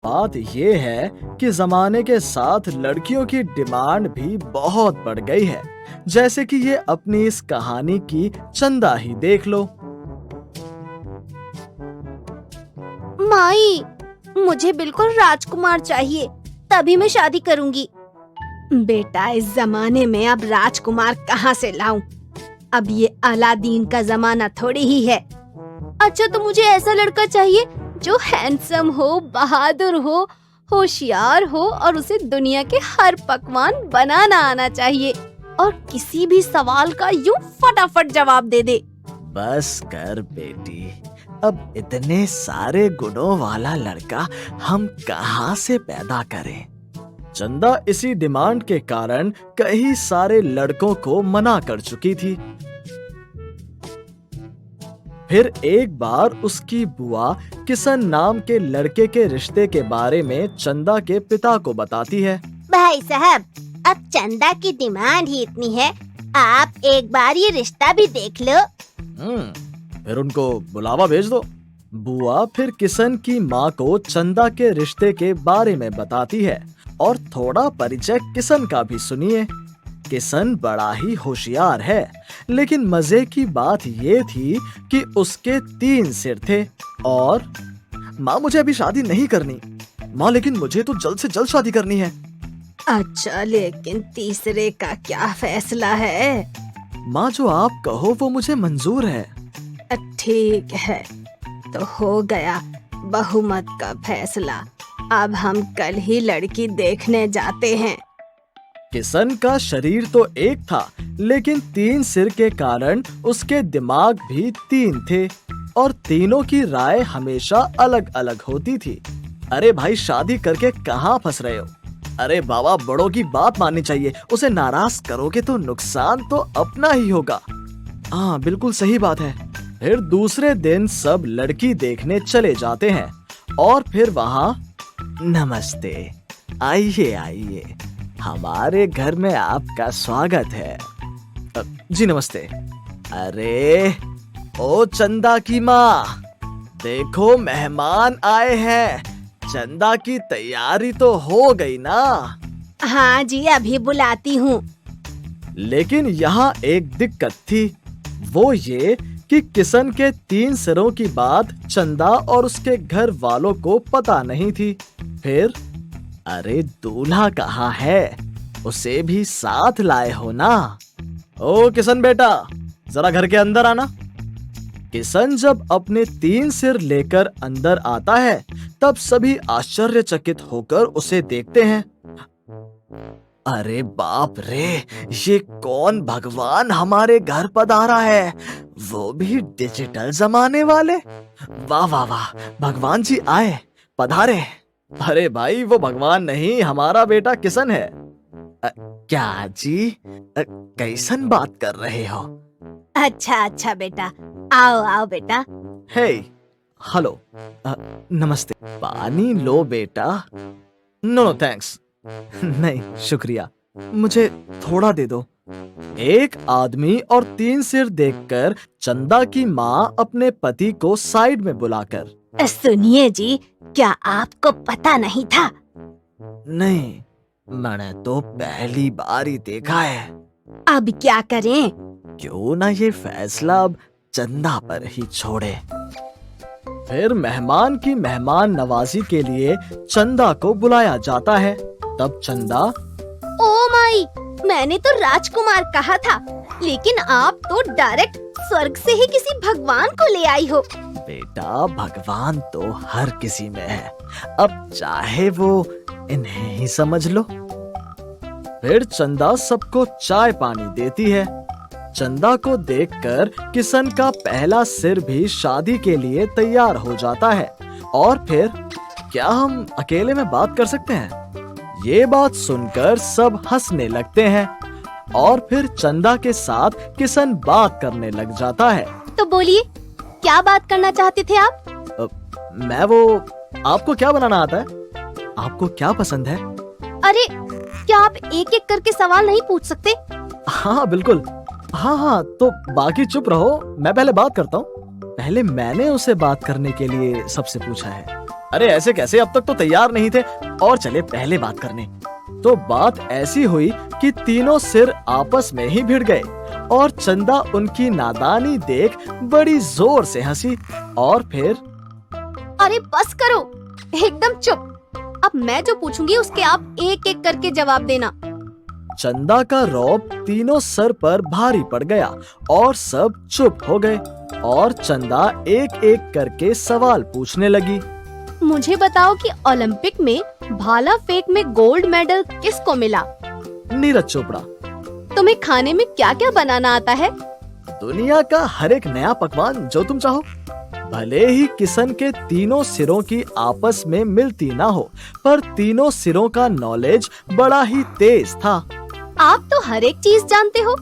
बात ये है कि जमाने के साथ लड़कियों की डिमांड भी बहुत बढ़ गई है। जैसे कि ये अपनी इस कहानी की चंदा ही देख लो। माई, मुझे बिल्कुल राजकुमार चाहिए, तभी मैं शादी करूंगी। बेटा, इस जमाने में अब राजकुमार कहाँ से लाऊं? अब ये अलादीन का जमाना थोड़ी ही है। अच्छा, तो मुझे ऐसा लड़का चाहिए जो हैंडसम हो, बहादुर हो, होशियार हो और उसे दुनिया के हर पकवान बनाना आना चाहिए और किसी भी सवाल का यूं फटाफट जवाब दे दे। बस कर बेटी, अब इतने सारे गुणों वाला लड़का हम कहाँ से पैदा करें? चंदा इसी डिमांड के कारण कई सारे लड़कों को मना कर चुकी थी। फिर एक बार उसकी बुआ किशन नाम के लड़के के रिश्ते के बारे में चंदा के पिता को बताती है। भाई साहब, अब चंदा की डिमांड ही इतनी है, आप एक बार ये रिश्ता भी देख लो। फिर उनको बुलावा भेज दो। बुआ फिर किशन की माँ को चंदा के रिश्ते के बारे में बताती है और थोड़ा परिचय किशन का भी सुनिए। किशन बड़ा ही होशियार है, लेकिन मजे की बात ये थी कि उसके 3 सिर थे। और माँ, मुझे अभी शादी नहीं करनी। माँ, लेकिन मुझे तो जल्द से जल्द शादी करनी है। अच्छा, लेकिन तीसरे का क्या फैसला है? माँ, जो आप कहो वो मुझे मंजूर है। ठीक है, तो हो गया बहुमत का फैसला। अब हम कल ही लड़की देखने जाते हैं। किशन का शरीर तो एक था, लेकिन 3 सिर के कारण उसके दिमाग भी 3 थे और तीनों की राय हमेशा अलग अलग होती थी। अरे भाई, शादी करके कहाँ फंस रहे हो? अरे बाबा, बड़ों की बात माननी चाहिए। उसे नाराज करोगे तो नुकसान तो अपना ही होगा। हाँ, बिल्कुल सही बात है। फिर दूसरे दिन सब लड़की देखने चले जाते हैं और फिर वहाँ नमस्ते, आइए आइए, हमारे घर में आपका स्वागत है। जी नमस्ते। अरे ओ चंदा की माँ, देखो मेहमान आए हैं। चंदा की तैयारी तो हो गई ना? हाँ जी, अभी बुलाती हूँ। लेकिन यहाँ एक दिक्कत थी, वो ये कि किशन के 3 सिरों की बात चंदा और उसके घर वालों को पता नहीं थी। फिर अरे दूल्हा कहाँ है? उसे भी साथ लाए हो ना? ओ किशन बेटा, जरा घर के अंदर आना। किशन जब अपने 3 सिर लेकर अंदर आता है, तब सभी आश्चर्यचकित होकर उसे देखते हैं। अरे बाप रे, ये कौन भगवान हमारे घर पधारा है, वो भी डिजिटल जमाने वाले। वाह वाह वाह, भगवान जी आए, पधारे। अरे भाई, वो भगवान नहीं, हमारा बेटा किशन है। क्या जी, कैसन बात कर रहे हो? अच्छा बेटा, आओ आओ बेटा। हे, हेलो, नमस्ते। पानी लो बेटा। No thanks. नहीं शुक्रिया, मुझे थोड़ा दे दो। एक आदमी और 3 सिर देखकर चंदा की माँ अपने पति को साइड में बुलाकर, सुनिए जी, क्या आपको पता नहीं था? नहीं, मैंने तो पहली बार ही देखा है। अब क्या करें? क्यों ना ये फैसला अब चंदा पर ही छोड़े। फिर मेहमान की मेहमान नवाजी के लिए चंदा को बुलाया जाता है। तब चंदा, ओ माई, मैंने तो राजकुमार कहा था, लेकिन आप तो डायरेक्ट स्वर्ग से ही किसी भगवान को ले आई हो। बेटा, भगवान तो हर किसी में है, अब चाहे वो इन्हें ही समझ लो। फिर चंदा सबको चाय पानी देती है। चंदा को देखकर किशन का पहला सिर भी शादी के लिए तैयार हो जाता है। और फिर, क्या हम अकेले में बात कर सकते हैं? ये बात सुनकर सब हंसने लगते हैं और फिर चंदा के साथ किशन बात करने लग जाता है। तो बोलिए, क्या बात करना चाहते थे आप? आपको क्या बनाना आता है? आपको क्या पसंद है? अरे, क्या आप एक एक करके सवाल नहीं पूछ सकते? हाँ बिल्कुल। हाँ, तो बाकी चुप रहो, मैं पहले बात करता हूँ। पहले मैंने उसे बात करने के लिए सबसे पूछा है। अरे ऐसे कैसे, अब तक तो तैयार नहीं थे, और चले पहले बात करने। तो बात ऐसी हुई कि तीनों सिर आपस में ही भिड़ गए और चंदा उनकी नादानी देख बड़ी जोर से हंसी और फिर अरे बस करो, एकदम चुप। अब मैं जो पूछूंगी उसके आप एक एक करके जवाब देना। चंदा का रौब तीनों सर पर भारी पड़ गया और सब चुप हो गए और चंदा एक एक करके सवाल पूछने लगी। मुझे बताओ कि ओलंपिक में भाला फेंक में गोल्ड मेडल किसको मिला? नीरज चोपड़ा। तुम्हें खाने में क्या क्या बनाना आता है? दुनिया का हर एक नया पकवान जो तुम चाहो। भले ही किशन के तीनों सिरों की आपस में मिलती ना हो, पर तीनों सिरों का नॉलेज बड़ा ही तेज था। आप तो हर एक चीज जानते हो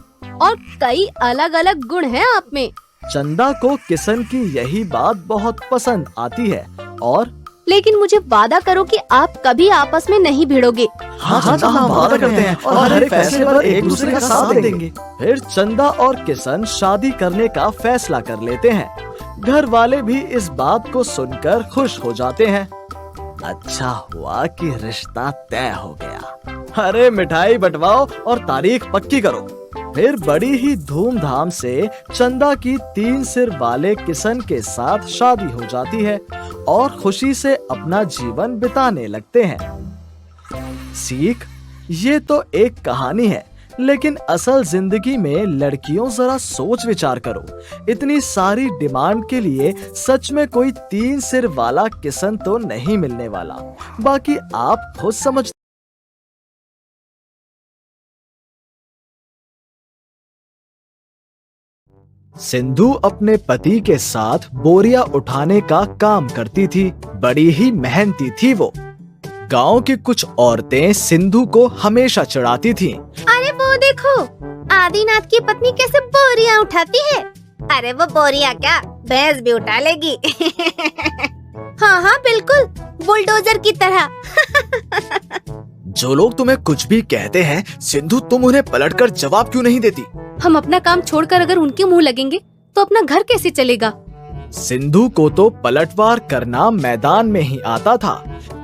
और कई अलग अलग गुण हैं आप में। चंदा को किशन की यही बात बहुत पसंद आती है और लेकिन मुझे वादा करो कि आप कभी आपस में नहीं भिड़ोगे। हाँ, हम वादा करते हैं और हर एक फैसले पर एक दूसरे का साथ देंगे। फिर चंदा और किशन शादी करने का फैसला कर लेते हैं। घर वाले भी इस बात को सुनकर खुश हो जाते हैं। अच्छा हुआ कि रिश्ता तय हो गया। अरे मिठाई बंटवाओ और तारीख पक्की करो। फिर बड़ी ही धूमधाम से चंदा की 3 सिर वाले किशन के साथ शादी हो जाती है और खुशी से अपना जीवन बिताने लगते हैं। सीख, ये तो एक कहानी है, लेकिन असल जिंदगी में लड़कियों जरा सोच विचार करो। इतनी सारी डिमांड के लिए सच में कोई 3 सिर वाला किशन तो नहीं मिलने वाला। बाकी आप खुद समझ। सिंधु अपने पति के साथ बोरिया उठाने का काम करती थी। बड़ी ही मेहनती थी वो। गांव की कुछ औरतें सिंधु को हमेशा चिढ़ाती थीं। अरे वो देखो, आदिनाथ की पत्नी कैसे बोरियां उठाती है। अरे वो बोरियां क्या, भैंस भी उठा लेगी। हाँ हाँ बिल्कुल, बुलडोजर की तरह। जो लोग तुम्हें कुछ भी कहते हैं, सिंधु तुम उन्हें पलटकर जवाब क्यों नहीं देती? हम अपना काम छोड़कर अगर उनके मुंह लगेंगे तो अपना घर कैसे चलेगा? सिंधु को तो पलटवार करना मैदान में ही आता था,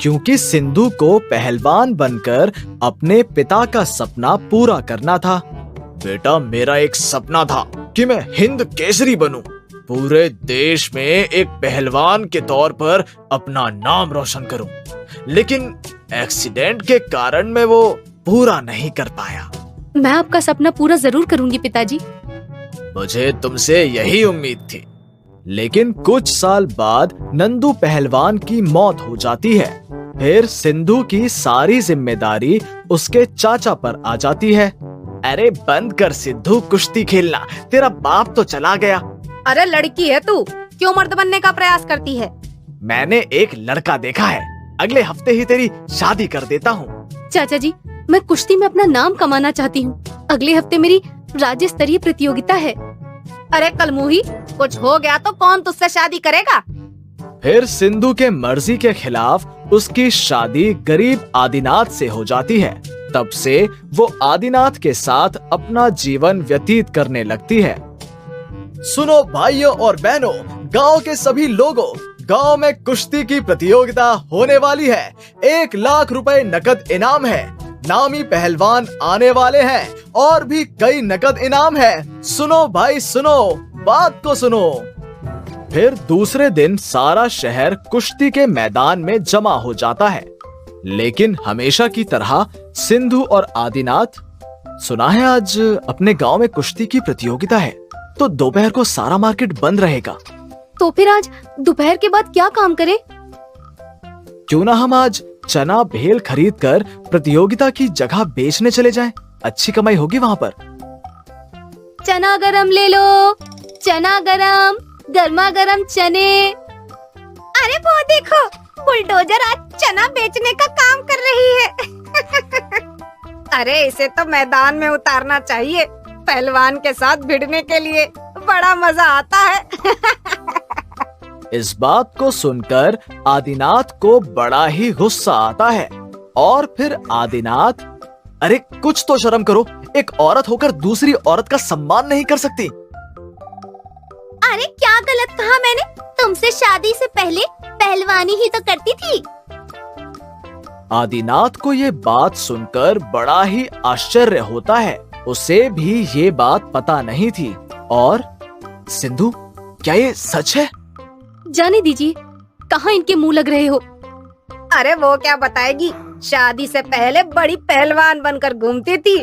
क्योंकि सिंधु को पहलवान बनकर अपने पिता का सपना पूरा करना था। बेटा, मेरा एक सपना था कि मैं हिंद केसरी बनूं, पूरे देश में एक पहलवान के तौर पर अपना नाम रोशन करूं। लेकिन एक्सीडेंट के कारण मैं वो पूरा नहीं कर पाया। मैं आपका सपना पूरा जरूर करूंगी पिताजी। मुझे तुमसे यही उम्मीद थी। लेकिन कुछ साल बाद नंदू पहलवान की मौत हो जाती है। फिर सिंधु की सारी जिम्मेदारी उसके चाचा पर आ जाती है। अरे बंद कर सिंधु कुश्ती खेलना, तेरा बाप तो चला गया। अरे लड़की है तू, क्यों मर्द बनने का प्रयास करती है? मैंने एक लड़का देखा है, अगले हफ्ते ही तेरी शादी कर देता हूँ। चाचा जी, मैं कुश्ती में अपना नाम कमाना चाहती हूँ। अगले हफ्ते मेरी राज्य स्तरीय प्रतियोगिता है। अरे कलमुही, कुछ हो गया तो कौन तुझसे शादी करेगा? फिर सिंधु के मर्जी के खिलाफ उसकी शादी गरीब आदिनाथ से हो जाती है। तब से वो आदिनाथ के साथ अपना जीवन व्यतीत करने लगती है। सुनो भाइयों और बहनों, गांव के सभी लोगों, गांव में कुश्ती की प्रतियोगिता होने वाली है। 1 लाख रुपए नकद इनाम है। नामी पहलवान आने वाले हैं और भी कई नकद इनाम है। सुनो भाई सुनो, बात को सुनो। फिर दूसरे दिन सारा शहर कुश्ती के मैदान में जमा हो जाता है। लेकिन हमेशा की तरह सिंधु और आदिनाथ, सुना है आज अपने गांव में कुश्ती की प्रतियोगिता है, तो दोपहर को सारा मार्केट बंद रहेगा। तो फिर आज दोपहर के बाद क्या काम करें? क्यों ना हम आज चना भेल खरीद कर प्रतियोगिता की जगह बेचने चले जाएं? अच्छी कमाई होगी वहाँ पर। चना गरम ले लो, चना गरम, गर्मा गरम चने। अरे वो देखो, बुलडोजर आज चना बेचने का काम कर रही है। अरे इसे तो मैदान में उतारना चाहिए। पहलवान के साथ भिड़ने के लिए बड़ा मजा आता है। इस बात को सुनकर आदिनाथ को बड़ा ही गुस्सा आता है और फिर आदिनाथ, अरे कुछ तो शर्म करो, एक औरत होकर दूसरी औरत का सम्मान नहीं कर सकती। अरे क्या गलत कहा मैंने? तुमसे शादी से पहले पहलवानी ही तो करती थी। आदिनाथ को ये बात सुनकर बड़ा ही आश्चर्य होता है। उसे भी ये बात पता नहीं थी। और सिंधु, क्या ये सच है? जाने दीजिए, कहाँ इनके मुंह लग रहे हो। अरे वो क्या बताएगी, शादी से पहले बड़ी पहलवान बनकर घूमती थी।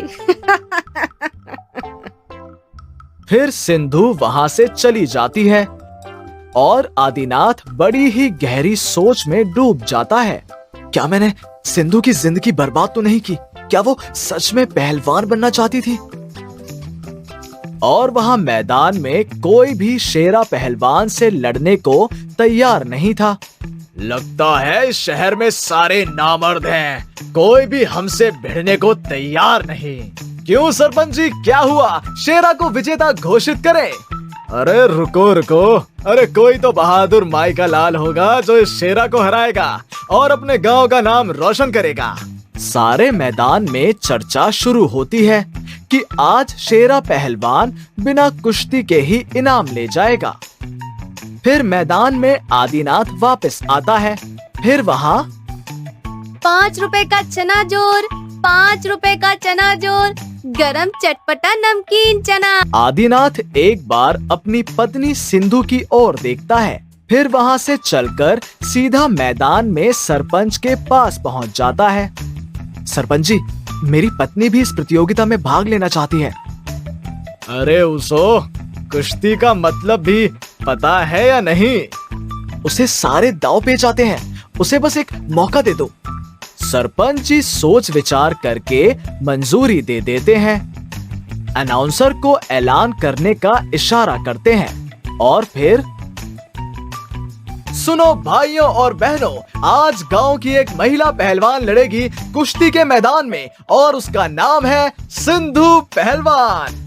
फिर सिंधु वहाँ से चली जाती है और आदिनाथ बड़ी ही गहरी सोच में डूब जाता है। क्या मैंने सिंधु की जिंदगी बर्बाद तो नहीं की? क्या वो सच में पहलवान बनना चाहती थी? और वहाँ मैदान में कोई भी शेरा पहलवान से लड़ने को तैयार नहीं था। लगता है इस शहर में सारे नामर्द हैं, कोई भी हमसे भिड़ने को तैयार नहीं। क्यों सरपंच जी, क्या हुआ? शेरा को विजेता घोषित करें। अरे रुको रुको, अरे कोई तो बहादुर माई का लाल होगा जो इस शेरा को हराएगा और अपने गांव का नाम रोशन करेगा। सारे मैदान में चर्चा शुरू होती है कि आज शेरा पहलवान बिना कुश्ती के ही इनाम ले जाएगा। फिर मैदान में आदिनाथ वापस आता है। फिर वहाँ 5 रुपए का चना जोर, 5 रुपए का चना जोर, गरम चटपटा नमकीन चना। आदिनाथ एक बार अपनी पत्नी सिंधु की ओर देखता है। फिर वहाँ से चलकर सीधा मैदान में सरपंच के पास पहुँच जाता है। सरपंच जी, मेरी पत्नी भी इस प्रतियोगिता में भाग लेना चाहती है। अरे उसो, कुश्ती का मतलब भी पता है या नहीं? उसे सारे दांव पेच आते हैं, उसे बस एक मौका दे दो। सरपंच जी सोच विचार करके मंजूरी दे देते हैं। अनाउंसर को ऐलान करने का इशारा करते हैं और फिर सुनो भाइयों और बहनों, आज गांव की एक महिला पहलवान लड़ेगी कुश्ती के मैदान में और उसका नाम है सिंधु पहलवान।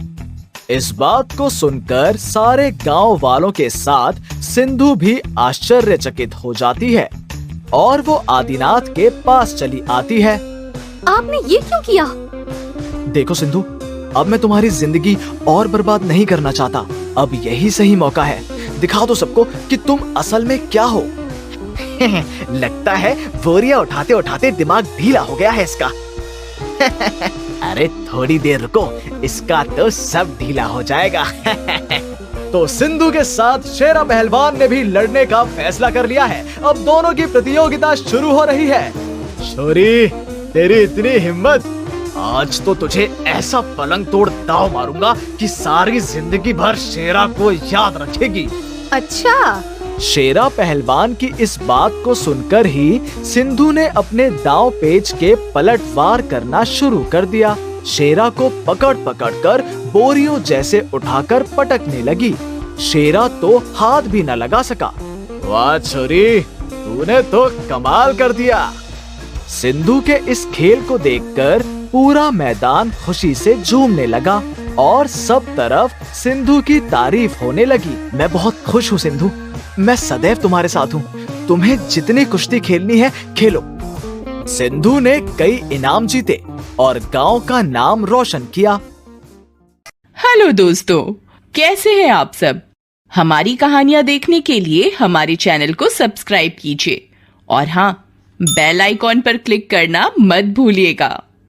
इस बात को सुनकर सारे गांव वालों के साथ सिंधु भी आश्चर्यचकित हो जाती है और वो आदिनाथ के पास चली आती है। आपने ये क्यों किया? देखो सिंधु, अब मैं तुम्हारी जिंदगी और बर्बाद नहीं करना चाहता। अब यही सही मौका है, दिखा दो सबको कि तुम असल में क्या हो। लगता है बोरिया उठाते उठाते दिमाग ढीला हो गया है इसका। अरे थोड़ी देर रुको, इसका तो सब ढीला हो जाएगा। तो सिंधु के साथ शेरा पहलवान ने भी लड़ने का फैसला कर लिया है। अब दोनों की प्रतियोगिता शुरू हो रही है। छोरी, तेरी इतनी हिम्मत, आज तो तुझे ऐसा पलंग तोड़ दाव मारूंगा कि सारी जिंदगी भर शेरा को याद रखेगी। अच्छा। शेरा पहलवान की इस बात को सुनकर ही सिंधु ने अपने दांव पेच के पलटवार करना शुरू कर दिया। शेरा को पकड़ पकड़ कर बोरियों जैसे उठाकर पटकने लगी। शेरा तो हाथ भी न लगा सका। वाह छोरी, तूने तो कमाल कर दिया। सिंधु के इस खेल को देखकर पूरा मैदान खुशी से झूमने लगा और सब तरफ सिंधु की तारीफ होने लगी। मैं बहुत खुश हूँ सिंधु, मैं सदैव तुम्हारे साथ हूँ। तुम्हें जितनी कुश्ती खेलनी है खेलो। सिंधु ने कई इनाम जीते और गांव का नाम रोशन किया। हेलो दोस्तों, कैसे हैं आप सब? हमारी कहानियां देखने के लिए हमारे चैनल को सब्सक्राइब कीजिए और हाँ, बेल आइकॉन पर क्लिक करना मत भूलिएगा।